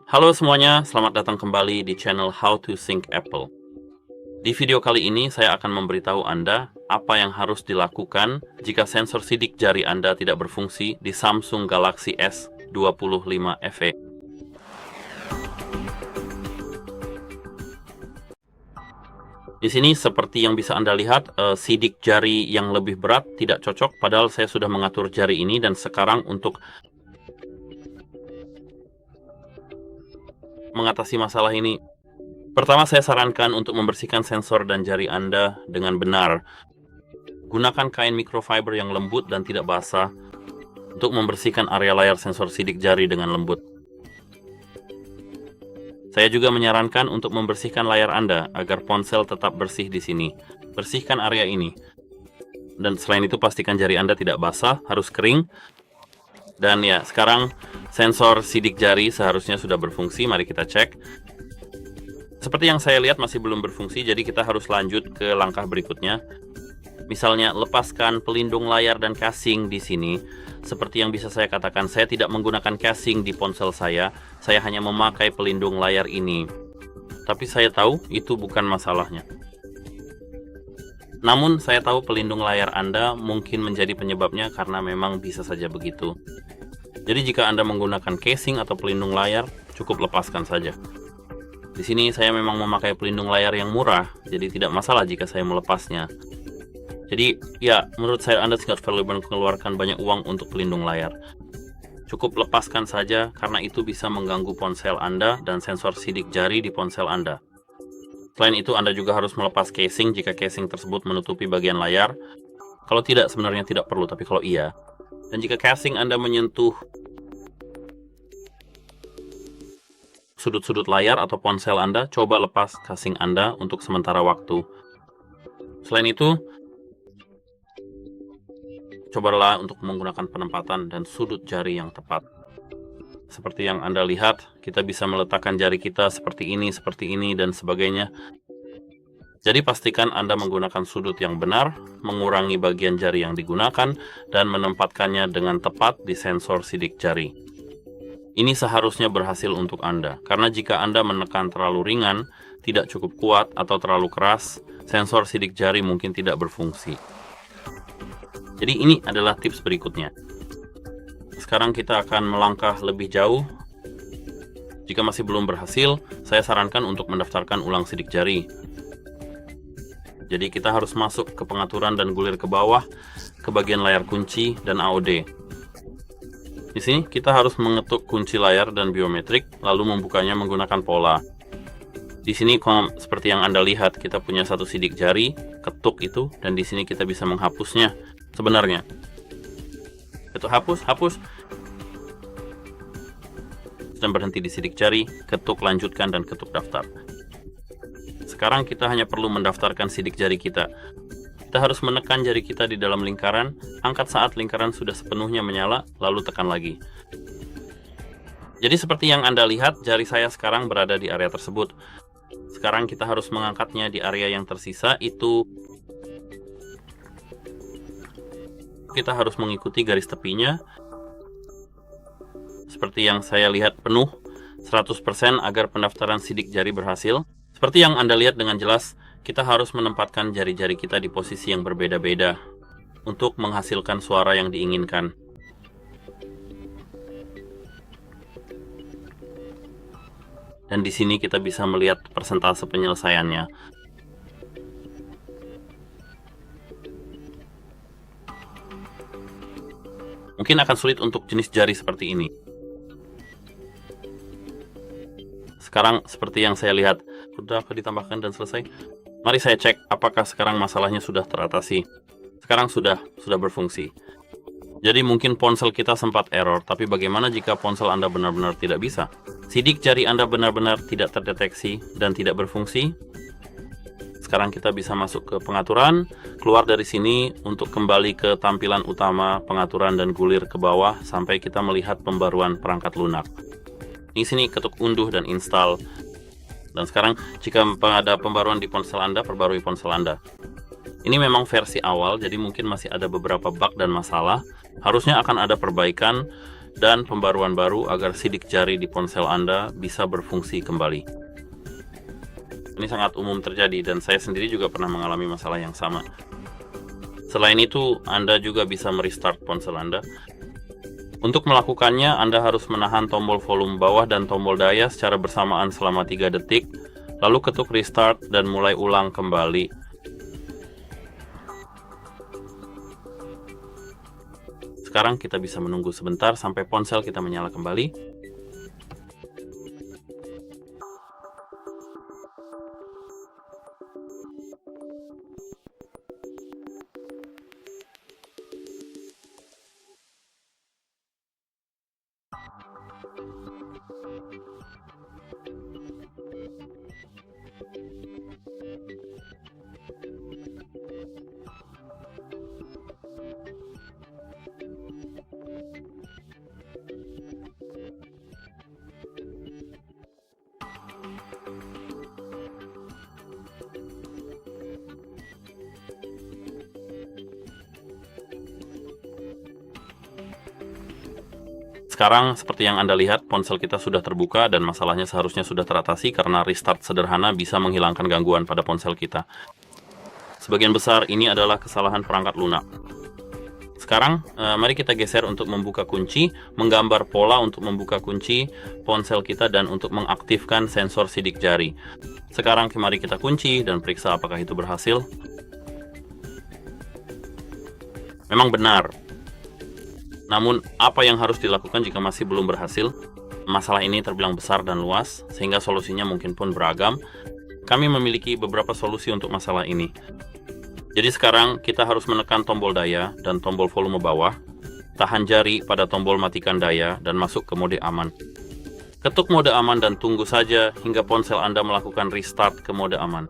Halo semuanya, selamat datang kembali di channel How to Sync Apple. Di video kali ini saya akan memberitahu Anda apa yang harus dilakukan jika sensor sidik jari Anda tidak berfungsi di Samsung Galaxy S25 FE. Di sini seperti yang bisa Anda lihat, sidik jari yang lebih berat tidak cocok, padahal saya sudah mengatur jari ini dan sekarang untuk mengatasi masalah ini, pertama saya sarankan untuk membersihkan sensor dan jari Anda dengan benar. Gunakan kain microfiber yang lembut dan tidak basah untuk membersihkan area layar sensor sidik jari dengan lembut. Saya juga menyarankan untuk membersihkan layar Anda agar ponsel tetap bersih di sini. Bersihkan area ini. Dan selain itu pastikan jari Anda tidak basah, harus kering. Dan ya, sekarang sensor sidik jari seharusnya sudah berfungsi. Mari kita cek. Seperti yang saya lihat masih belum berfungsi, jadi kita harus lanjut ke langkah berikutnya. Misalnya, lepaskan pelindung layar dan casing di sini. Seperti yang bisa saya katakan, saya tidak menggunakan casing di ponsel saya hanya memakai pelindung layar ini. Tapi saya tahu itu bukan masalahnya. Namun saya tahu pelindung layar Anda mungkin menjadi penyebabnya karena memang bisa saja begitu. Jadi jika Anda menggunakan casing atau pelindung layar, cukup lepaskan saja. Di sini saya memang memakai pelindung layar yang murah, jadi tidak masalah jika saya melepasnya. Jadi ya, menurut saya Anda tidak perlu mengeluarkan banyak uang untuk pelindung layar. Cukup lepaskan saja karena itu bisa mengganggu ponsel Anda dan sensor sidik jari di ponsel Anda. Selain itu Anda juga harus melepas casing jika casing tersebut menutupi bagian layar. Kalau tidak sebenarnya tidak perlu, tapi kalau iya. Dan jika casing Anda menyentuh sudut-sudut layar atau ponsel Anda, coba lepas casing Anda untuk sementara waktu. Selain itu, cobalah untuk menggunakan penempatan dan sudut jari yang tepat. Seperti yang Anda lihat, kita bisa meletakkan jari kita seperti ini, dan sebagainya. Jadi pastikan Anda menggunakan sudut yang benar, mengurangi bagian jari yang digunakan, dan menempatkannya dengan tepat di sensor sidik jari. Ini seharusnya berhasil untuk Anda, karena jika Anda menekan terlalu ringan, tidak cukup kuat, atau terlalu keras, sensor sidik jari mungkin tidak berfungsi. Jadi ini adalah tips berikutnya. Sekarang kita akan melangkah lebih jauh. Jika masih belum berhasil, saya sarankan untuk mendaftarkan ulang sidik jari. Jadi kita harus masuk ke pengaturan dan gulir ke bawah, ke bagian layar kunci dan AOD. Di sini kita harus mengetuk kunci layar dan biometrik, lalu membukanya menggunakan pola. Di sini seperti yang Anda lihat, kita punya satu sidik jari, ketuk itu, dan di sini kita bisa menghapusnya. Sebenarnya itu hapus dan berhenti di sidik jari, ketuk lanjutkan dan ketuk daftar. Sekarang kita hanya perlu mendaftarkan sidik jari kita. Kita harus menekan jari kita di dalam lingkaran, angkat saat lingkaran sudah sepenuhnya menyala, lalu tekan lagi. Jadi seperti yang Anda lihat, jari saya sekarang berada di area tersebut. Sekarang kita harus mengangkatnya di area yang tersisa, itu kita harus mengikuti garis tepinya seperti yang saya lihat, penuh 100% agar pendaftaran sidik jari berhasil. Seperti yang Anda lihat dengan jelas, kita harus menempatkan jari-jari kita di posisi yang berbeda-beda untuk menghasilkan suara yang diinginkan. Dan di sini kita bisa melihat persentase penyelesaiannya. Mungkin akan sulit untuk jenis jari seperti ini. Sekarang seperti yang saya lihat, sudah ditambahkan dan selesai. Mari saya cek apakah sekarang masalahnya sudah teratasi. Sekarang sudah berfungsi. Jadi mungkin ponsel kita sempat error, tapi bagaimana jika ponsel Anda benar-benar tidak bisa? Sidik jari Anda benar-benar tidak terdeteksi dan tidak berfungsi. Sekarang kita bisa masuk ke pengaturan, keluar dari sini untuk kembali ke tampilan utama pengaturan dan gulir ke bawah sampai kita melihat pembaruan perangkat lunak. Di sini ketuk unduh dan install. Dan sekarang jika ada pembaruan di ponsel Anda, perbarui ponsel Anda. Ini memang versi awal, jadi mungkin masih ada beberapa bug dan masalah. Harusnya akan ada perbaikan dan pembaruan baru agar sidik jari di ponsel Anda bisa berfungsi kembali. Ini sangat umum terjadi dan saya sendiri juga pernah mengalami masalah yang sama. Selain itu, Anda juga bisa merestart ponsel Anda. Untuk melakukannya, Anda harus menahan tombol volume bawah dan tombol daya secara bersamaan selama 3 detik, lalu ketuk restart dan mulai ulang kembali. Sekarang kita bisa menunggu sebentar sampai ponsel kita menyala kembali. Sekarang, seperti yang Anda lihat, ponsel kita sudah terbuka dan masalahnya seharusnya sudah teratasi karena restart sederhana bisa menghilangkan gangguan pada ponsel kita. Sebagian besar ini adalah kesalahan perangkat lunak. Sekarang, mari kita geser untuk membuka kunci, menggambar pola untuk membuka kunci ponsel kita dan untuk mengaktifkan sensor sidik jari. Sekarang, mari kita kunci dan periksa apakah itu berhasil. Memang benar. Namun, apa yang harus dilakukan jika masih belum berhasil? Masalah ini terbilang besar dan luas, sehingga solusinya mungkin pun beragam. Kami memiliki beberapa solusi untuk masalah ini. Jadi sekarang, kita harus menekan tombol daya dan tombol volume bawah, tahan jari pada tombol matikan daya, dan masuk ke mode aman. Ketuk mode aman dan tunggu saja hingga ponsel Anda melakukan restart ke mode aman.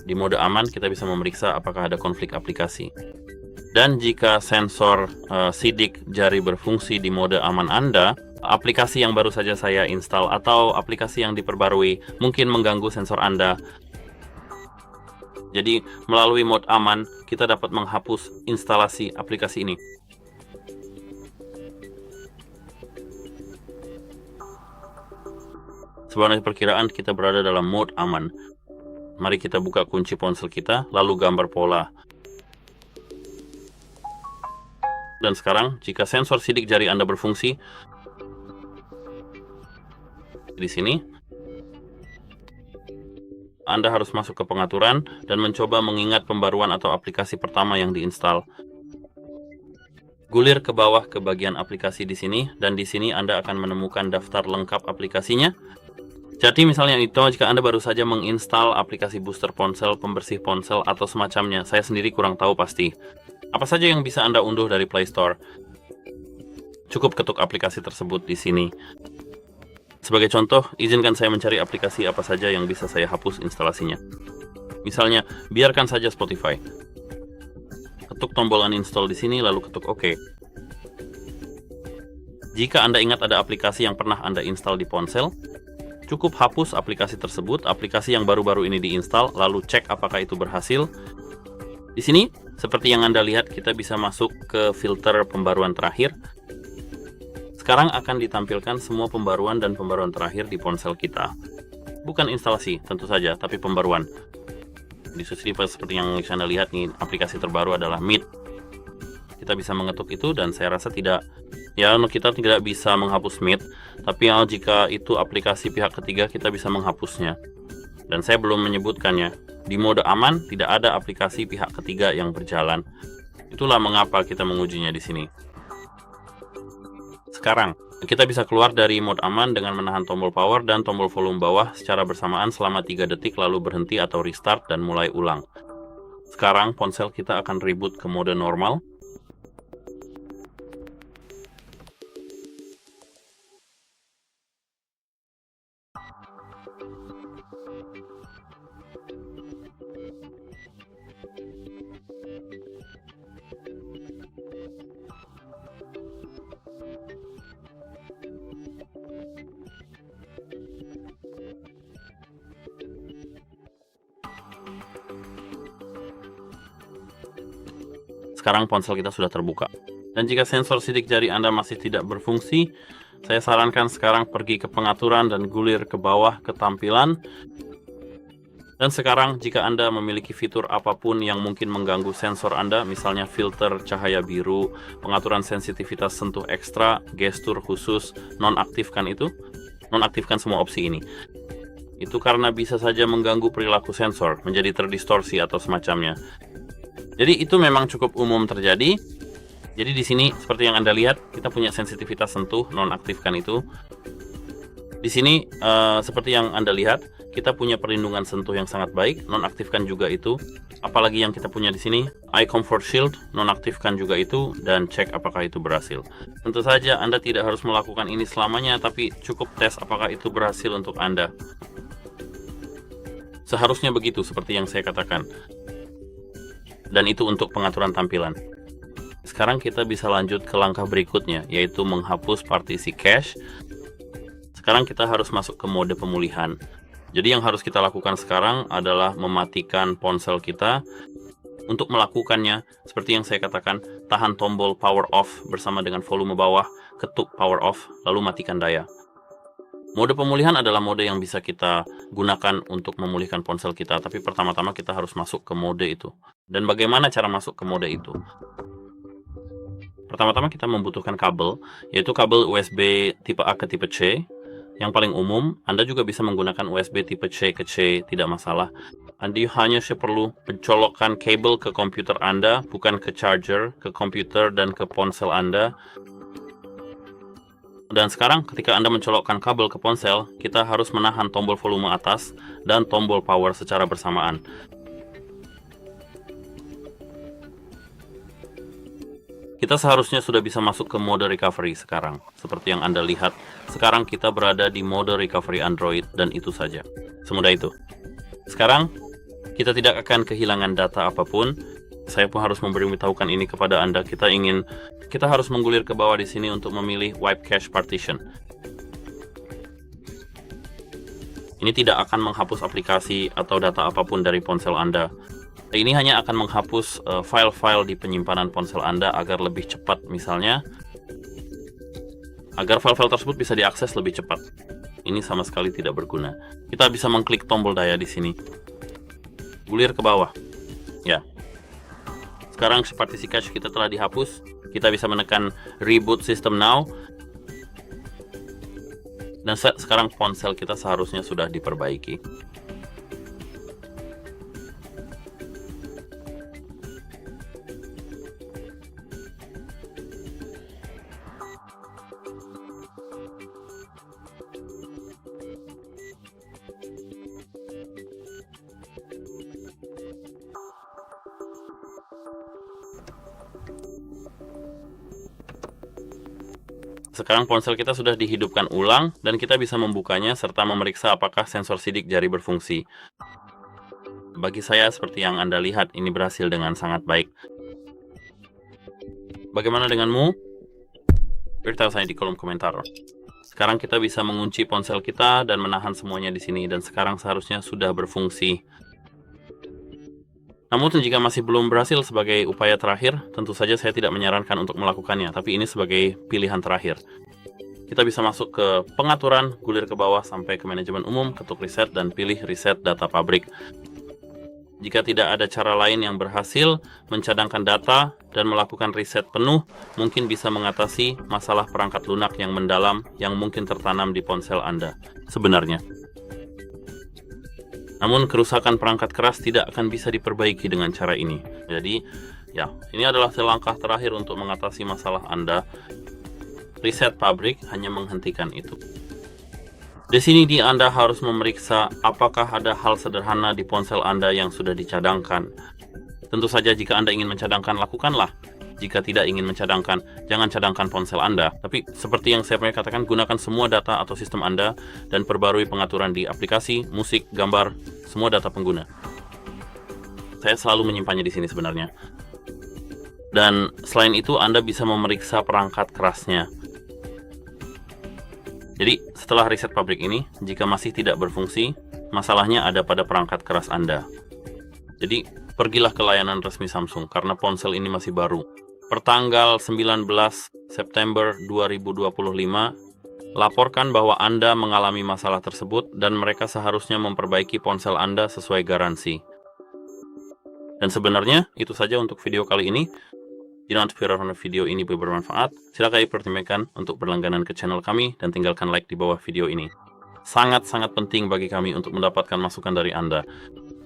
Di mode aman, kita bisa memeriksa apakah ada konflik aplikasi. Dan jika sensor sidik jari berfungsi di mode aman Anda, aplikasi yang baru saja saya install atau aplikasi yang diperbarui mungkin mengganggu sensor Anda. Jadi, melalui mode aman, kita dapat menghapus instalasi aplikasi ini. Sebenarnya perkiraan kita berada dalam mode aman. Mari kita buka kunci ponsel kita, lalu gambar pola. Dan sekarang, jika sensor sidik jari Anda berfungsi, di sini, Anda harus masuk ke pengaturan dan mencoba mengingat pembaruan atau aplikasi pertama yang diinstal. Gulir ke bawah ke bagian aplikasi di sini, dan di sini Anda akan menemukan daftar lengkap aplikasinya. Jadi misalnya itu, jika Anda baru saja menginstal aplikasi booster ponsel, pembersih ponsel, atau semacamnya, saya sendiri kurang tahu pasti. Apa saja yang bisa Anda unduh dari Play Store? Cukup ketuk aplikasi tersebut di sini. Sebagai contoh, izinkan saya mencari aplikasi apa saja yang bisa saya hapus instalasinya. Misalnya, biarkan saja Spotify. Ketuk tombol uninstall di sini, lalu ketuk OK. Jika Anda ingat ada aplikasi yang pernah Anda install di ponsel, cukup hapus aplikasi tersebut, aplikasi yang baru-baru ini diinstal, lalu cek apakah itu berhasil. Di sini, seperti yang Anda lihat, kita bisa masuk ke filter pembaruan terakhir. Sekarang akan ditampilkan semua pembaruan dan pembaruan terakhir di ponsel kita. Bukan instalasi, tentu saja, tapi pembaruan. Di sini seperti yang Anda lihat nih, aplikasi terbaru adalah Meet. Kita bisa mengetuk itu dan saya rasa kita tidak bisa menghapus Meet, tapi jika itu aplikasi pihak ketiga, kita bisa menghapusnya. Dan saya belum menyebutkannya. Di mode aman, tidak ada aplikasi pihak ketiga yang berjalan. Itulah mengapa kita mengujinya di sini. Sekarang, kita bisa keluar dari mode aman dengan menahan tombol power dan tombol volume bawah secara bersamaan selama 3 detik lalu berhenti atau restart dan mulai ulang. Sekarang, ponsel kita akan reboot ke mode normal. Sekarang ponsel kita sudah terbuka. Dan jika sensor sidik jari Anda masih tidak berfungsi, saya sarankan sekarang pergi ke pengaturan dan gulir ke bawah ke tampilan. Dan sekarang jika Anda memiliki fitur apapun yang mungkin mengganggu sensor Anda, misalnya filter cahaya biru, pengaturan sensitivitas sentuh ekstra, gestur khusus, nonaktifkan semua opsi ini. Itu karena bisa saja mengganggu perilaku sensor, menjadi terdistorsi atau semacamnya. Jadi itu memang cukup umum terjadi. Jadi di sini seperti yang Anda lihat, kita punya sensitivitas sentuh, nonaktifkan itu. Di sini seperti yang Anda lihat, kita punya perlindungan sentuh yang sangat baik, nonaktifkan juga itu. Apalagi yang kita punya di sini, Eye Comfort Shield, nonaktifkan juga itu, dan cek apakah itu berhasil. Tentu saja Anda tidak harus melakukan ini selamanya, tapi cukup tes apakah itu berhasil untuk Anda. Seharusnya begitu, seperti yang saya katakan. Dan itu untuk pengaturan tampilan. Sekarang kita bisa lanjut ke langkah berikutnya, yaitu menghapus partisi cache. Sekarang kita harus masuk ke mode pemulihan. Jadi yang harus kita lakukan sekarang adalah mematikan ponsel kita. Untuk melakukannya, seperti yang saya katakan, tahan tombol power off bersama dengan volume bawah, ketuk power off, lalu matikan daya. Mode pemulihan adalah mode yang bisa kita gunakan untuk memulihkan ponsel kita, tapi pertama-tama kita harus masuk ke mode itu. Dan bagaimana cara masuk ke mode itu? Pertama-tama kita membutuhkan kabel, yaitu kabel USB tipe A ke tipe C. Yang paling umum, Anda juga bisa menggunakan USB tipe C ke C, tidak masalah. Anda hanya perlu mencolokkan kabel ke komputer Anda, bukan ke charger, ke komputer dan ke ponsel Anda. Dan sekarang ketika Anda mencolokkan kabel ke ponsel, kita harus menahan tombol volume atas dan tombol power secara bersamaan. Kita seharusnya sudah bisa masuk ke mode recovery sekarang. Seperti yang Anda lihat, sekarang kita berada di mode recovery Android dan itu saja. Semudah itu. Sekarang, kita tidak akan kehilangan data apapun. Saya pun harus memberitahukan ini kepada Anda. Kita harus menggulir ke bawah di sini untuk memilih Wipe Cache Partition. Ini tidak akan menghapus aplikasi atau data apapun dari ponsel Anda. Ini hanya akan menghapus file-file di penyimpanan ponsel Anda agar lebih cepat, misalnya agar file-file tersebut bisa diakses lebih cepat. Ini sama sekali tidak berguna. Kita bisa mengklik tombol daya di sini. Gulir ke bawah. Ya. Sekarang partisi cache kita telah dihapus. Kita bisa menekan Reboot System Now. Dan sekarang ponsel kita seharusnya sudah diperbaiki. Sekarang ponsel kita sudah dihidupkan ulang dan kita bisa membukanya serta memeriksa apakah sensor sidik jari berfungsi. Bagi saya seperti yang Anda lihat, ini berhasil dengan sangat baik. Bagaimana denganmu? Beritahu saya di kolom komentar. Sekarang kita bisa mengunci ponsel kita dan menahan semuanya di sini dan sekarang seharusnya sudah berfungsi. Namun jika masih belum berhasil sebagai upaya terakhir, tentu saja saya tidak menyarankan untuk melakukannya, tapi ini sebagai pilihan terakhir. Kita bisa masuk ke pengaturan, gulir ke bawah sampai ke manajemen umum, ketuk reset dan pilih reset data pabrik. Jika tidak ada cara lain yang berhasil mencadangkan data dan melakukan reset penuh, mungkin bisa mengatasi masalah perangkat lunak yang mendalam yang mungkin tertanam di ponsel Anda sebenarnya. Namun kerusakan perangkat keras tidak akan bisa diperbaiki dengan cara ini. Jadi, ya, ini adalah langkah terakhir untuk mengatasi masalah Anda. Reset pabrik hanya menghentikan itu. Di sini Anda harus memeriksa apakah ada hal sederhana di ponsel Anda yang sudah dicadangkan. Tentu saja jika Anda ingin mencadangkan, lakukanlah. Jika tidak ingin mencadangkan, jangan cadangkan ponsel Anda. Tapi seperti yang saya pernah katakan, gunakan semua data atau sistem Anda dan perbarui pengaturan di aplikasi, musik, gambar, semua data pengguna. Saya selalu menyimpannya di sini sebenarnya. Dan selain itu, Anda bisa memeriksa perangkat kerasnya. Jadi, setelah reset pabrik ini, jika masih tidak berfungsi, masalahnya ada pada perangkat keras Anda. Jadi, pergilah ke layanan resmi Samsung karena ponsel ini masih baru. pertanggal 19 September 2025, laporkan bahwa Anda mengalami masalah tersebut dan mereka seharusnya memperbaiki ponsel Anda sesuai garansi. Dan sebenarnya itu saja untuk video kali ini. Jika video ini bermanfaat, silakan pertimbangkan untuk berlangganan ke channel kami dan tinggalkan like di bawah video ini. Sangat-sangat penting bagi kami untuk mendapatkan masukan dari Anda.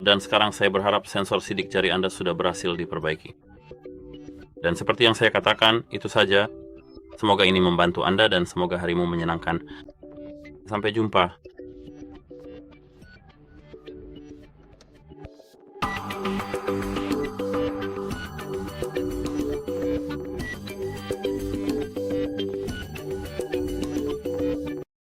Dan sekarang saya berharap sensor sidik jari Anda sudah berhasil diperbaiki. Dan seperti yang saya katakan, itu saja. Semoga ini membantu Anda dan semoga harimu menyenangkan. Sampai jumpa.